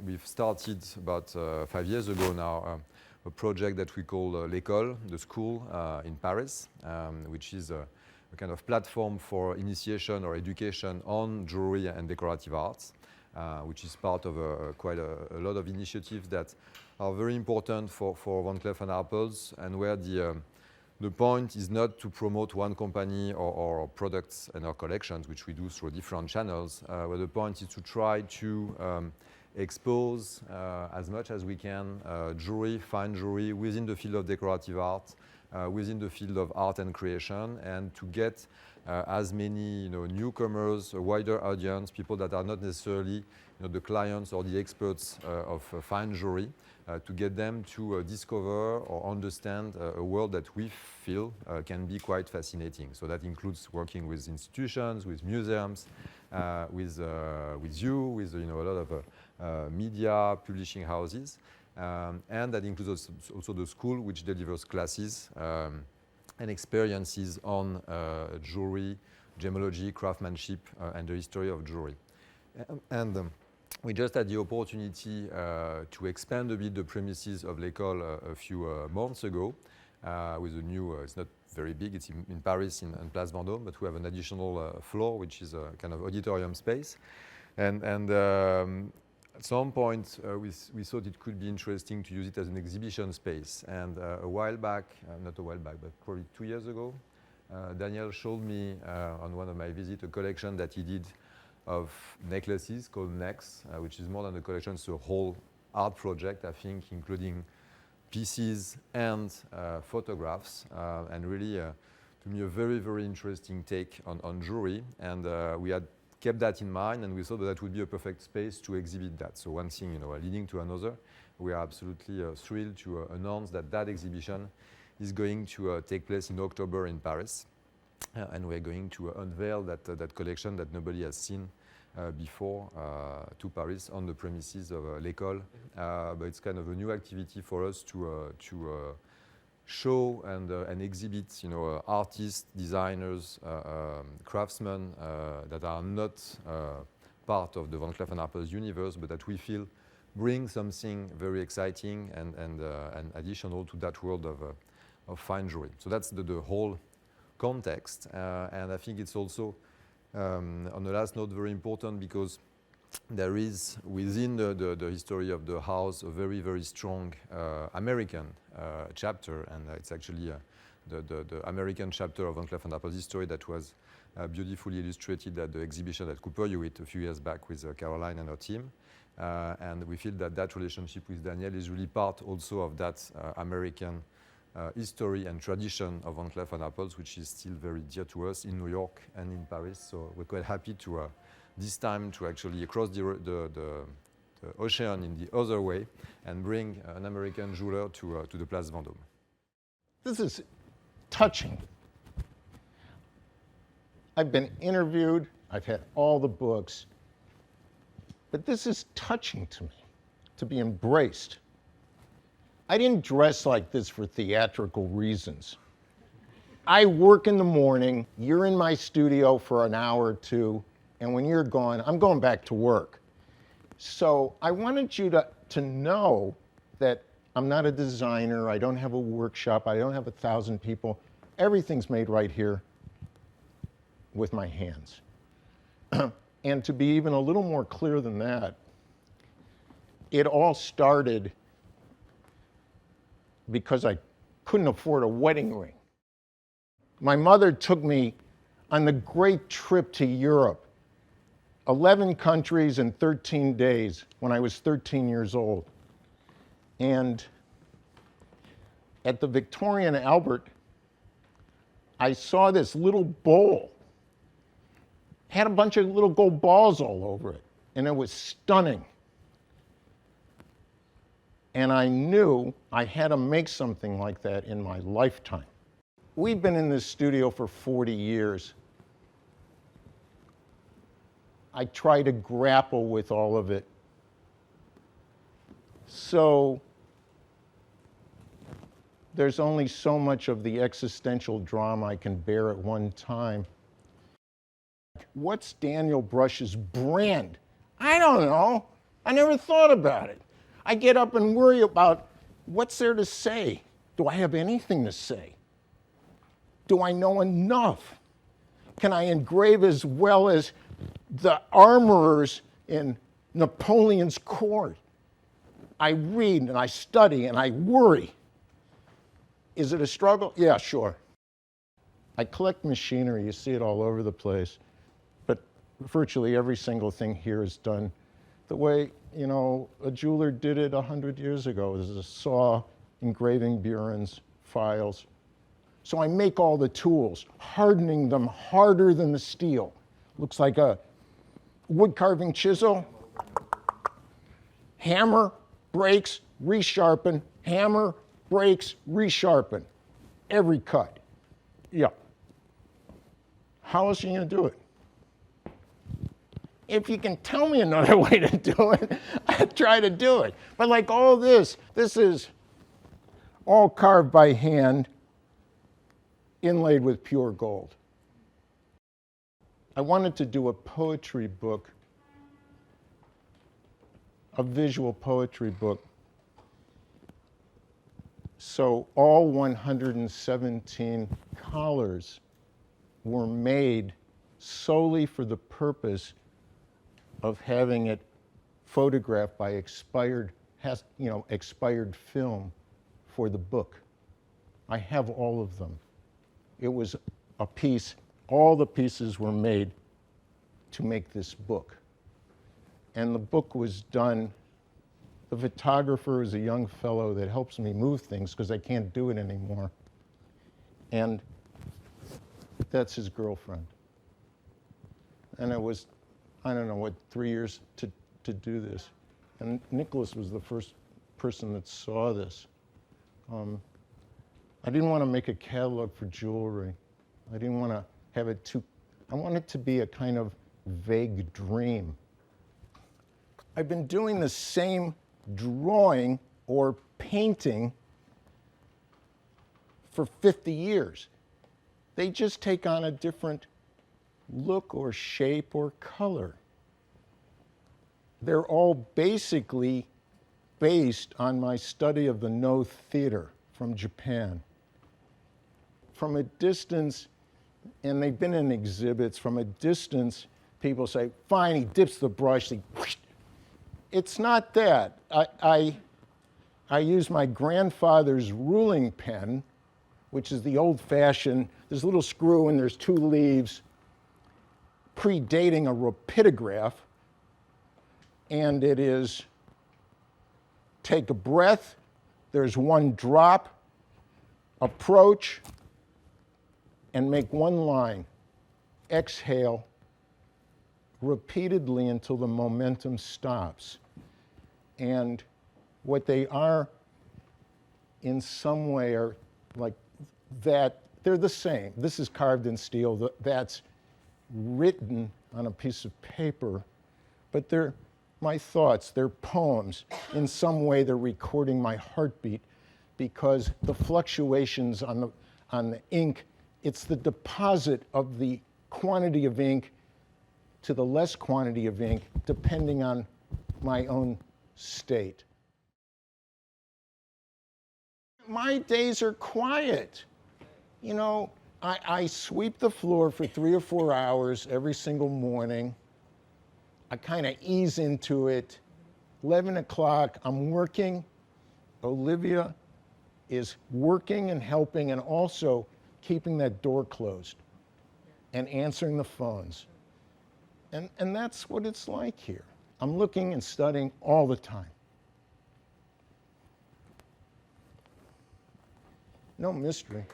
we've started about 5 years ago now a project that we call l'école, the school in Paris, which is a kind of platform for initiation or education on jewelry and decorative arts, which is part of quite a lot of initiatives that are very important for Van Cleef & Arpels, and where the point is not to promote one company or products and our collections, which we do through different channels, but the point is to try to expose as much as we can jewelry, fine jewelry within the field of decorative art, within the field of art and creation, and to get as many newcomers, a wider audience, people that are not necessarily the clients or the experts of fine jewelry, to get them to discover or understand a world that we feel can be quite fascinating. So that includes working with institutions, with museums, with you, with a lot of media, publishing houses, and that includes also the school, which delivers classes and experiences on jewelry, gemology, craftsmanship, and the history of jewelry. We just had the opportunity to expand a bit the premises of l'école a few months ago with a new, it's not very big, it's in Paris, in Place Vendôme, but we have an additional floor, which is a kind of auditorium space. And at some point, we thought it could be interesting to use it as an exhibition space. And a while back, not a while back, but probably 2 years ago, Daniel showed me on one of my visits a collection that he did of necklaces called Nex, which is more than a collection, it's a whole art project, I think, including pieces and photographs, and really, to me, a very, very interesting take on jewelry. And we had kept that in mind, and we thought that would be a perfect space to exhibit that. So one thing, leading to another, we are absolutely thrilled to announce that that exhibition is going to take place in October in Paris. And we're going to unveil that collection that nobody has seen before to Paris on the premises of l'école. But it's kind of a new activity for us to show and exhibit, artists, designers, craftsmen that are not part of the Van Cleef & Arpels universe, but that we feel bring something very exciting and additional to that world of fine jewelry. So that's the whole context, and I think it's also, on the last note, very important because there is within the history of the house a very, very strong American chapter, and it's actually the American chapter of Van Cleef & Arpels history that was beautifully illustrated at the exhibition at Cooper Hewitt a few years back with Caroline and her team, and we feel that relationship with Daniel is really part also of that American history and tradition of Van Cleef & Arpels, which is still very dear to us in New York and in Paris. So we're quite happy to this time to actually cross the ocean in the other way and bring an American jeweler to the Place Vendôme. This is touching. I've been interviewed, I've had all the books, but this is touching to me, to be embraced. I didn't dress like this for theatrical reasons. I work in the morning, you're in my studio for an hour or two, and when you're gone, I'm going back to work. So I wanted you to know that I'm not a designer, I don't have a workshop, I don't have 1,000 people. Everything's made right here with my hands. And to be even a little more clear than that, it all started because I couldn't afford a wedding ring. My mother took me on the great trip to Europe, 11 countries in 13 days when I was 13 years old. And at the Victoria and Albert, I saw this little bowl. Had a bunch of little gold balls all over it, and it was stunning. And I knew I had to make something like that in my lifetime. We've been in this studio for 40 years. I try to grapple with all of it. So there's only so much of the existential drama I can bear at one time. What's Daniel Brush's brand? I don't know. I never thought about it. I get up and worry about what's there to say. Do I have anything to say? Do I know enough? Can I engrave as well as the armorers in Napoleon's court? I read and I study and I worry. Is it a struggle? Yeah, sure. I collect machinery. You see it all over the place. But virtually every single thing here is done the way, a jeweler did it 100 years ago. There's a saw, engraving burins, files. So I make all the tools, hardening them harder than the steel. Looks like a wood carving chisel. Hammer, breaks, resharpen, hammer, breaks, resharpen. Every cut. Yeah. How else are you going to do it? If you can tell me another way to do it, I'd try to do it. But like all this is all carved by hand, inlaid with pure gold. I wanted to do a poetry book, a visual poetry book. So all 117 collars were made solely for the purpose of having it photographed by expired film for the book. I have all of them. It was a piece, all the pieces were made to make this book. And the book was done, the photographer is a young fellow that helps me move things because I can't do it anymore. And that's his girlfriend. And it was, I don't know, 3 years to do this. And Nicholas was the first person that saw this. I didn't want to make a catalog for jewelry. I didn't want to have it I want it to be a kind of vague dream. I've been doing the same drawing or painting for 50 years. They just take on a different look or shape or color. They're all basically based on my study of the No theater from Japan. From a distance, and they've been in exhibits, from a distance, people say, fine, he dips the brush, it's not that. I use my grandfather's ruling pen, which is the old-fashioned, there's a little screw and there's 2 leaves, predating a rapidograph, and it is take a breath, there's 1 drop, approach, and make 1 line, exhale, repeatedly until the momentum stops. And what they are in some way are like that, they're the same. This is carved in steel, that's written on a piece of paper, but they're my thoughts, they're poems. In some way they're recording my heartbeat because the fluctuations on the ink, it's the deposit of the quantity of ink to the less quantity of ink depending on my own state. My days are quiet. I sweep the floor for 3 or 4 hours every single morning. I kind of ease into it. 11 o'clock, I'm working. Olivia is working and helping and also keeping that door closed and answering the phones. And that's what it's like here. I'm looking and studying all the time. No mystery.